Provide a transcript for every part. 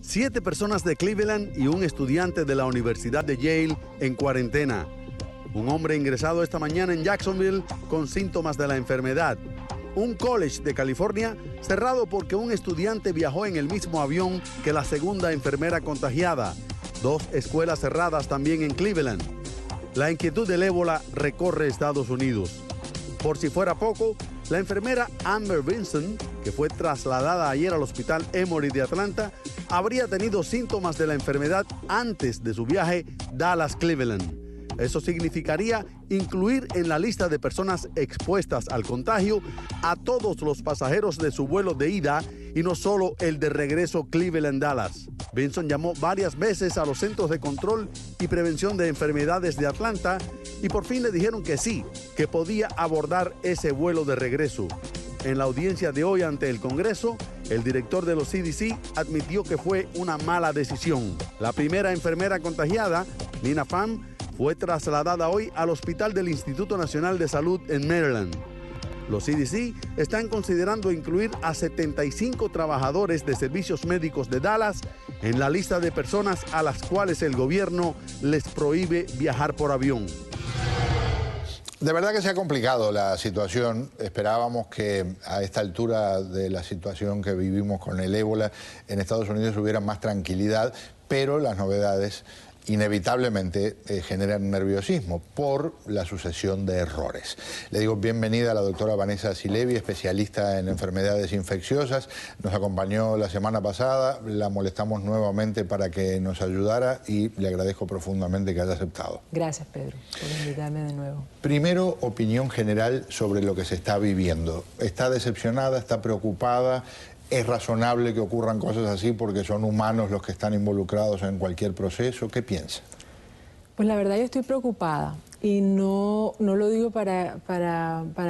7 personas de Cleveland y un estudiante de la Universidad de Yale en cuarentena. Un hombre ingresado esta mañana en Jacksonville con síntomas de la enfermedad. Un college de California cerrado porque un estudiante viajó en el mismo avión que la segunda enfermera contagiada. 2 escuelas cerradas también en Cleveland. La inquietud del ébola recorre Estados Unidos. Por si fuera poco, la enfermera Amber Vinson, que fue trasladada ayer al hospital Emory de Atlanta, habría tenido síntomas de la enfermedad antes de su viaje Dallas-Cleveland. Eso significaría incluir en la lista de personas expuestas al contagio a todos los pasajeros de su vuelo de ida y no solo el de regreso Cleveland-Dallas. Vinson llamó varias veces a los Centros de Control y Prevención de Enfermedades de Atlanta y por fin le dijeron que sí, que podía abordar ese vuelo de regreso. En la audiencia de hoy ante el Congreso, el director de los CDC admitió que fue una mala decisión. La primera enfermera contagiada, Nina Pham, fue trasladada hoy al hospital del Instituto Nacional de Salud en Maryland. Los CDC están considerando incluir a 75 trabajadores de servicios médicos de Dallas en la lista de personas a las cuales el gobierno les prohíbe viajar por avión. De verdad que se ha complicado la situación. Esperábamos que a esta altura de la situación que vivimos con el ébola en Estados Unidos hubiera más tranquilidad, pero las novedades inevitablemente generan nerviosismo por la sucesión de errores. Le digo bienvenida a la doctora Vanessa Silevi, especialista en enfermedades infecciosas. Nos acompañó la semana pasada, la molestamos nuevamente para que nos ayudara y le agradezco profundamente que haya aceptado. Gracias, Pedro, por invitarme de nuevo. Primero, opinión general sobre lo que se está viviendo. ¿Está decepcionada? ¿Está preocupada? ¿Es razonable que ocurran cosas así porque son humanos los que están involucrados en cualquier proceso? ¿Qué piensa? Pues la verdad yo estoy preocupada y no lo digo para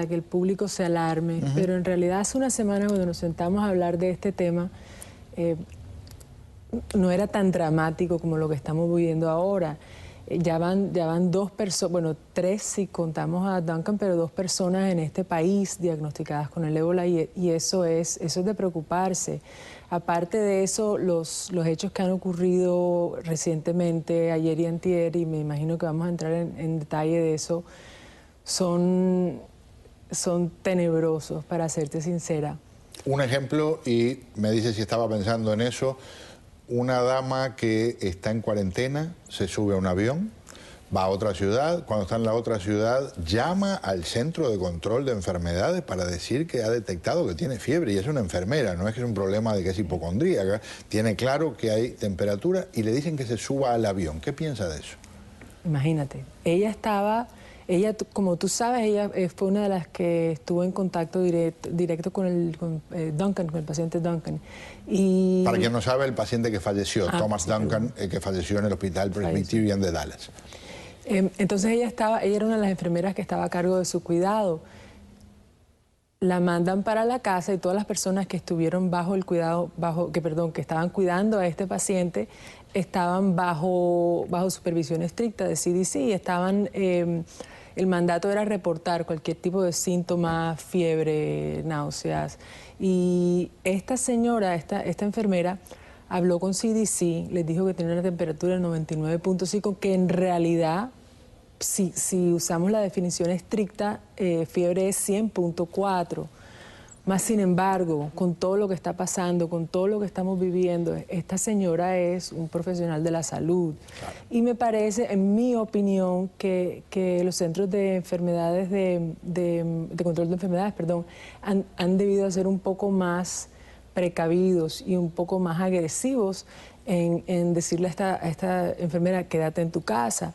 que el público se alarme, pero en realidad hace una semana cuando nos sentamos a hablar de este tema no era tan dramático como lo que estamos viviendo ahora. Ya van 2 personas, bueno, 3 si contamos a Duncan, pero 2 personas en este país diagnosticadas con el ébola y eso es de preocuparse. Aparte de eso, los hechos que han ocurrido recientemente, ayer y antier, y me imagino que vamos a entrar en detalle de eso, son tenebrosos, para serte sincera. Un ejemplo, y me dice si estaba pensando en eso. Una dama que está en cuarentena, se sube a un avión, va a otra ciudad, cuando está en la otra ciudad llama al centro de control de enfermedades para decir que ha detectado que tiene fiebre y es una enfermera, no es que es un problema de que es hipocondríaca, tiene claro que hay temperatura y le dicen que se suba al avión. ¿Qué piensa de eso? Imagínate, ella, como tú sabes, ella fue una de las que estuvo en contacto directo con Duncan, con el paciente Duncan. Y para quien no sabe, el paciente que falleció, Thomas Duncan, que falleció en el Hospital Presbyterian de Dallas. Entonces ella era una de las enfermeras que estaba a cargo de su cuidado. La mandan para la casa y todas las personas que estuvieron bajo el cuidado, que estaban cuidando a este paciente, estaban bajo supervisión estricta de CDC y estaban... el mandato era reportar cualquier tipo de síntoma, fiebre, náuseas. Y esta señora, esta enfermera, habló con CDC, les dijo que tenía una temperatura de 99.5, que en realidad, si usamos la definición estricta, fiebre es 100.4. Más sin embargo, con todo lo que está pasando, con todo lo que estamos viviendo, esta señora es un profesional de la salud. Claro. Y me parece, en mi opinión, que los centros de enfermedades, de control de enfermedades, han debido ser un poco más precavidos y un poco más agresivos en decirle a esta enfermera, quédate en tu casa.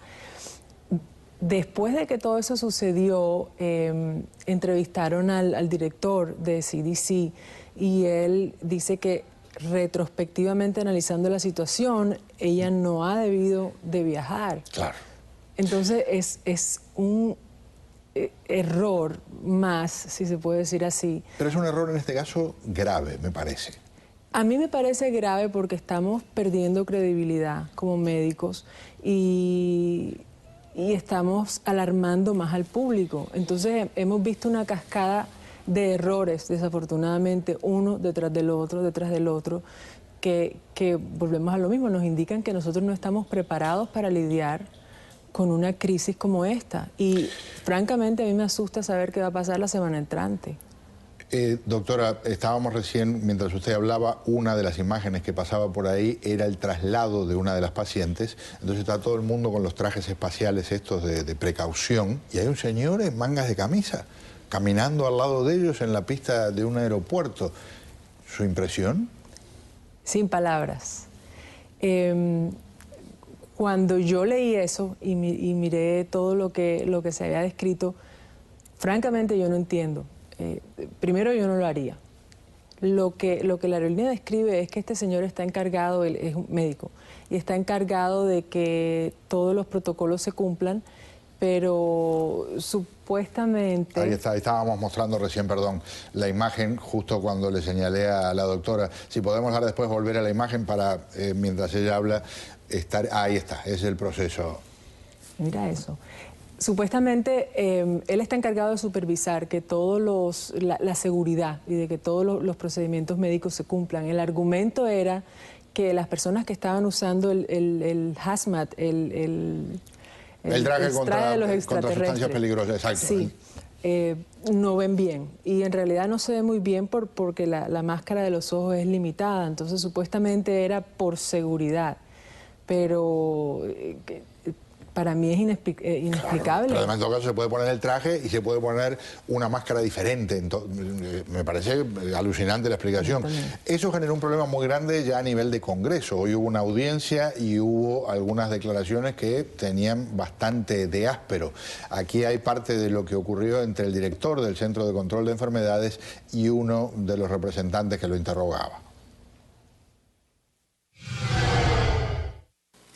Después de que todo eso sucedió, entrevistaron al director de CDC y él dice que retrospectivamente analizando la situación, ella no ha debido de viajar. Claro. Entonces es un error más, si se puede decir así. Pero es un error en este caso grave, me parece. A mí me parece grave porque estamos perdiendo credibilidad como médicos y estamos alarmando más al público. Entonces hemos visto una cascada de errores, desafortunadamente, uno detrás del otro, que volvemos a lo mismo, nos indican que nosotros no estamos preparados para lidiar con una crisis como esta. Y francamente a mí me asusta saber qué va a pasar la semana entrante. Doctora, estábamos recién, mientras usted hablaba, una de las imágenes que pasaba por ahí era el traslado de una de las pacientes. Entonces está todo el mundo con los trajes espaciales estos de precaución, y hay un señor en mangas de camisa, caminando al lado de ellos en la pista de un aeropuerto. ¿Su impresión? Sin palabras. Cuando yo leí eso y miré todo lo que se había descrito, francamente yo no entiendo. Primero, yo no lo haría. Lo que la aerolínea describe es que este señor está encargado, él es un médico, y está encargado de que todos los protocolos se cumplan, pero supuestamente... Ahí está, ahí estábamos mostrando recién, perdón, la imagen justo cuando le señalé a la doctora. Si podemos ahora después volver a la imagen para, mientras ella habla, estar... Ahí está, es el proceso. Mira eso. Supuestamente él está encargado de supervisar que todos la seguridad y de que todos los procedimientos médicos se cumplan. El argumento era que las personas que estaban usando el hazmat, el traje contra, de los contra sustancias peligrosas, exacto. Sí, no ven bien. Y en realidad no se ve muy bien porque la máscara de los ojos es limitada. Entonces supuestamente era por seguridad. Pero... para mí es inexplicable. Claro, pero además en todo caso se puede poner el traje y se puede poner una máscara diferente. Me parece alucinante la explicación. Eso generó un problema muy grande ya a nivel de Congreso. Hoy hubo una audiencia y hubo algunas declaraciones que tenían bastante de áspero. Aquí hay parte de lo que ocurrió entre el director del Centro de Control de Enfermedades y uno de los representantes que lo interrogaba.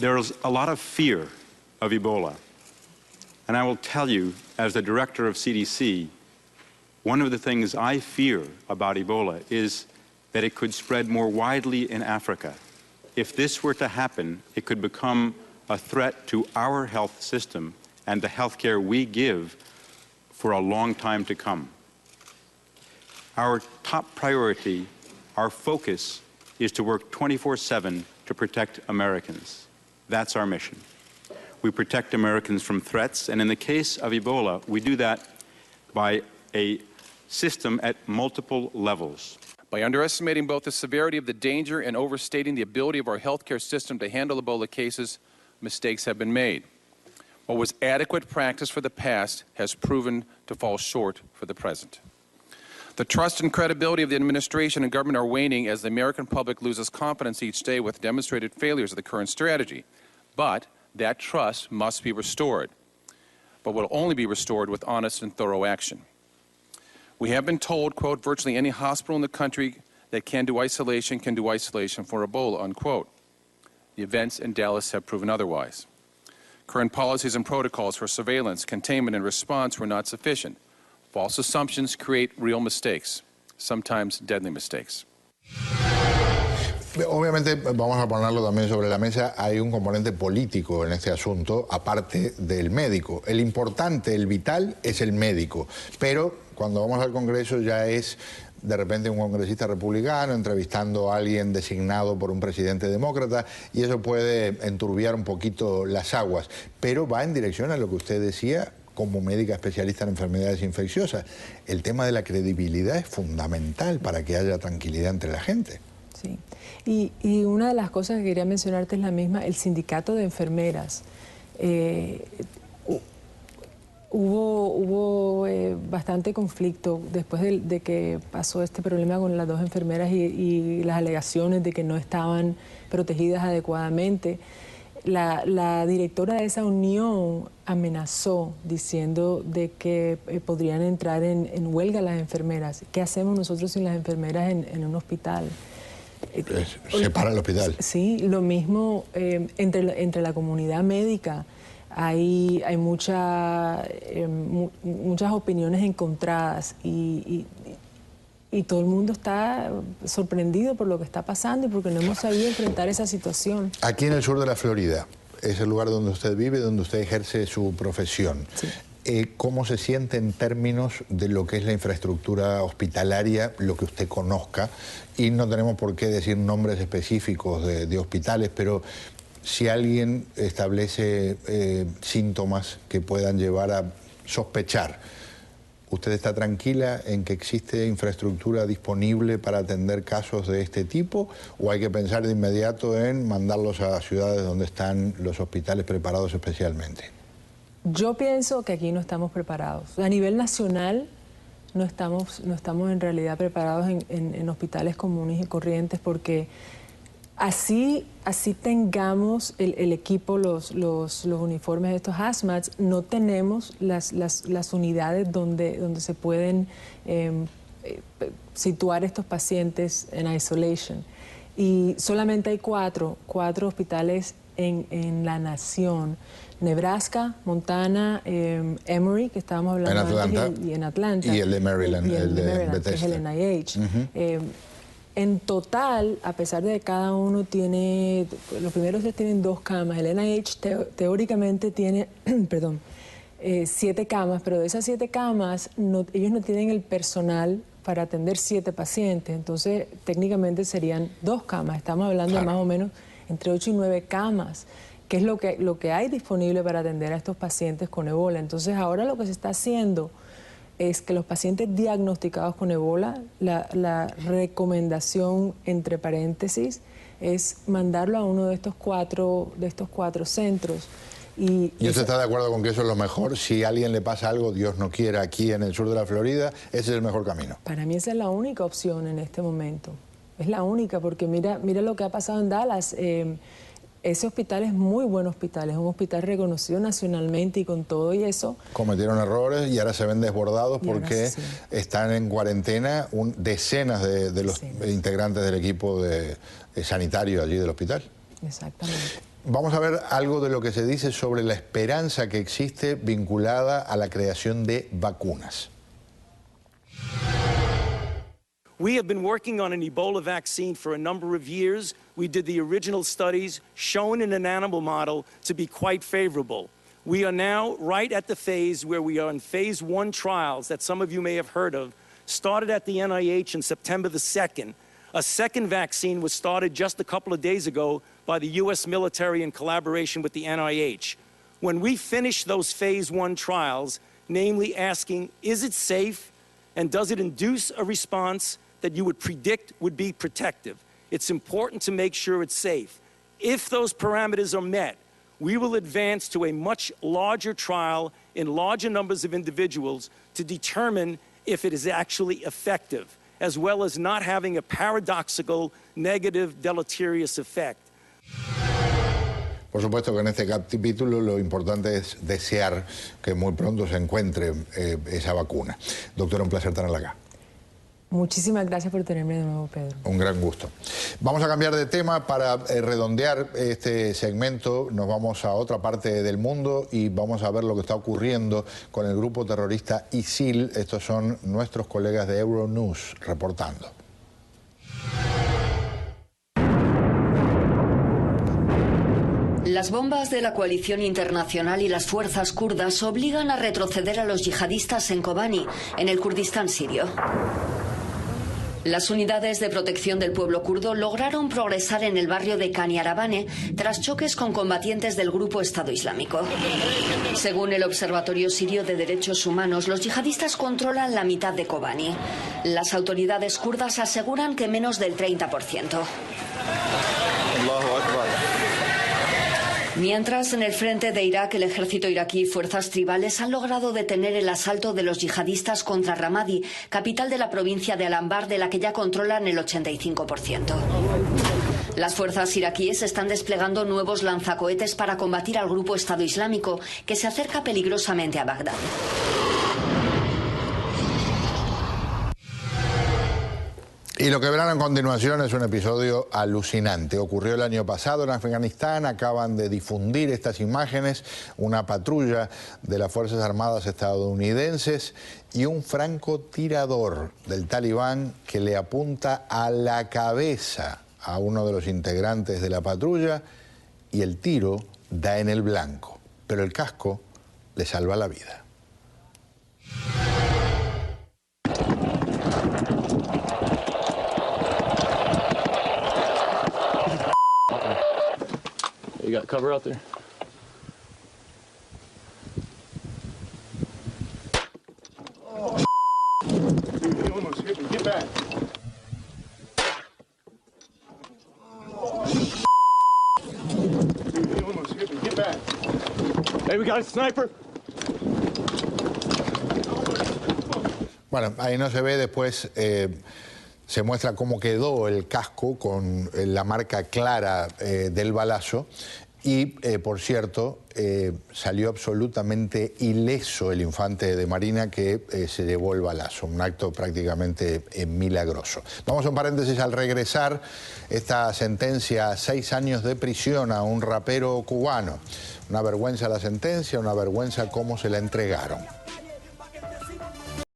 There's a lot of fear of Ebola. And I will tell you, as the director of CDC, one of the things I fear about Ebola is that it could spread more widely in Africa. If this were to happen, it could become a threat to our health system and the health care we give for a long time to come. Our top priority, our focus, is to work 24/7 to protect Americans. That's our mission. We protect Americans from threats, and in the case of Ebola, we do that by a system at multiple levels. By underestimating both the severity of the danger and overstating the ability of our healthcare system to handle Ebola cases, mistakes have been made. What was adequate practice for the past has proven to fall short for the present. The trust and credibility of the administration and government are waning as the American public loses confidence each day with demonstrated failures of the current strategy. But that trust must be restored, but will only be restored with honest and thorough action. We have been told, quote, virtually any hospital in the country that can do isolation for Ebola, unquote. The events in Dallas have proven otherwise. Current policies and protocols for surveillance, containment, and response were not sufficient. False assumptions create real mistakes, sometimes deadly mistakes. Obviamente, vamos a ponerlo también sobre la mesa, hay un componente político en este asunto, aparte del médico. El importante, el vital, es el médico. Pero cuando vamos al Congreso ya es de repente un congresista republicano entrevistando a alguien designado por un presidente demócrata, y eso puede enturbiar un poquito las aguas. Pero va en dirección a lo que usted decía como médica especialista en enfermedades infecciosas. El tema de la credibilidad es fundamental para que haya tranquilidad entre la gente. Sí. Y una de las cosas que quería mencionarte es la misma, el sindicato de enfermeras. Hubo bastante conflicto después de que pasó este problema con las dos enfermeras y las alegaciones de que no estaban protegidas adecuadamente. La directora de esa unión amenazó diciendo de que podrían entrar en huelga las enfermeras. ¿Qué hacemos nosotros sin las enfermeras en un hospital? Se para el hospital. Sí, lo mismo entre la comunidad médica. Hay muchas opiniones encontradas y todo el mundo está sorprendido por lo que está pasando y porque no hemos sabido enfrentar esa situación. Aquí en el sur de la Florida, es el lugar donde usted vive, donde usted ejerce su profesión. Sí. ¿Cómo se siente en términos de lo que es la infraestructura hospitalaria, lo que usted conozca? Y no tenemos por qué decir nombres específicos de hospitales, pero si alguien establece síntomas que puedan llevar a sospechar, ¿usted está tranquila en que existe infraestructura disponible para atender casos de este tipo? ¿O hay que pensar de inmediato en mandarlos a ciudades donde están los hospitales preparados especialmente? Yo pienso que aquí no estamos preparados. A nivel nacional no estamos en realidad preparados en hospitales comunes y corrientes, porque así tengamos el equipo, los uniformes de estos hazmats, no tenemos las unidades donde se pueden situar estos pacientes en isolation. Y solamente hay cuatro hospitales en la nación: Nebraska, Montana, Emory, que estábamos hablando antes, y en Atlanta. Y el de Maryland, el de Maryland, que es el Bethesda. NIH. En total, a pesar de que cada uno tiene, los primeros tienen 2 camas, el NIH teóricamente tiene, 7 camas, pero de esas 7 camas, ellos no tienen el personal para atender 7 pacientes, entonces técnicamente serían 2 camas, estamos hablando de más o menos entre 8 y 9 camas, que es lo que hay disponible para atender a estos pacientes con Ebola. Entonces ahora lo que se está haciendo es que los pacientes diagnosticados con Ebola, la recomendación entre paréntesis es mandarlo a uno de estos cuatro centros. ¿Y usted está de acuerdo con que eso es lo mejor? Si a alguien le pasa algo, Dios no quiera, aquí en el sur de la Florida, ese es el mejor camino. Para mí esa es la única opción en este momento. Es la única, porque mira lo que ha pasado en Dallas. Ese hospital es muy buen hospital, es un hospital reconocido nacionalmente y con todo y eso. Cometieron errores y ahora se ven desbordados porque están en cuarentena decenas de los integrantes del equipo sanitario allí del hospital. Exactamente. Vamos a ver algo de lo que se dice sobre la esperanza que existe vinculada a la creación de vacunas. We have been working on an Ebola vaccine for a number of years. We did the original studies shown in an animal model to be quite favorable. We are now right at the phase where we are in phase 1 trials that some of you may have heard of, started at the NIH on September the 2nd. A second vaccine was started just a couple of days ago by the U.S. military in collaboration with the NIH. When we finish those phase 1 trials, namely asking, is it safe and does it induce a response that you would predict would be protective? It's important to make sure it's safe. If those parameters are met, we will advance to a much larger trial in larger numbers of individuals to determine if it is actually effective, as well as not having a paradoxical, negative, deleterious effect. Por supuesto que en este capítulo lo importante es desear que muy pronto se encuentre esa vacuna. Doctora, un placer tenerla acá. Muchísimas gracias por tenerme de nuevo, Pedro. Un gran gusto. Vamos a cambiar de tema para redondear este segmento. Nos vamos a otra parte del mundo y vamos a ver lo que está ocurriendo con el grupo terrorista ISIL. Estos son nuestros colegas de Euronews reportando. Las bombas de la coalición internacional y las fuerzas kurdas obligan a retroceder a los yihadistas en Kobani, en el Kurdistán sirio. Las unidades de protección del pueblo kurdo lograron progresar en el barrio de Kaniarabane tras choques con combatientes del grupo Estado Islámico. Según el Observatorio Sirio de Derechos Humanos, los yihadistas controlan la mitad de Kobani. Las autoridades kurdas aseguran que menos del 30%. Mientras, en el frente de Irak, el ejército iraquí y fuerzas tribales han logrado detener el asalto de los yihadistas contra Ramadi, capital de la provincia de Al-Anbar, de la que ya controlan el 85%. Las fuerzas iraquíes están desplegando nuevos lanzacohetes para combatir al grupo Estado Islámico, que se acerca peligrosamente a Bagdad. Y lo que verán a continuación es un episodio alucinante. Ocurrió el año pasado en Afganistán, acaban de difundir estas imágenes, una patrulla de las Fuerzas Armadas estadounidenses y un francotirador del Talibán que le apunta a la cabeza a uno de los integrantes de la patrulla y el tiro da en el blanco, pero el casco le salva la vida. got cover out there? Oh, dude, he almost hit me. Get back. Dude, he almost hit me. Get back. Hey, we got a sniper. Bueno, ahí no se ve, después se muestra cómo quedó el casco con la marca clara del balazo y, por cierto, salió absolutamente ileso el infante de Marina que se llevó el balazo, un acto prácticamente milagroso. Vamos a un paréntesis al regresar, esta sentencia a 6 años de prisión a un rapero cubano. Una vergüenza la sentencia, una vergüenza cómo se la entregaron.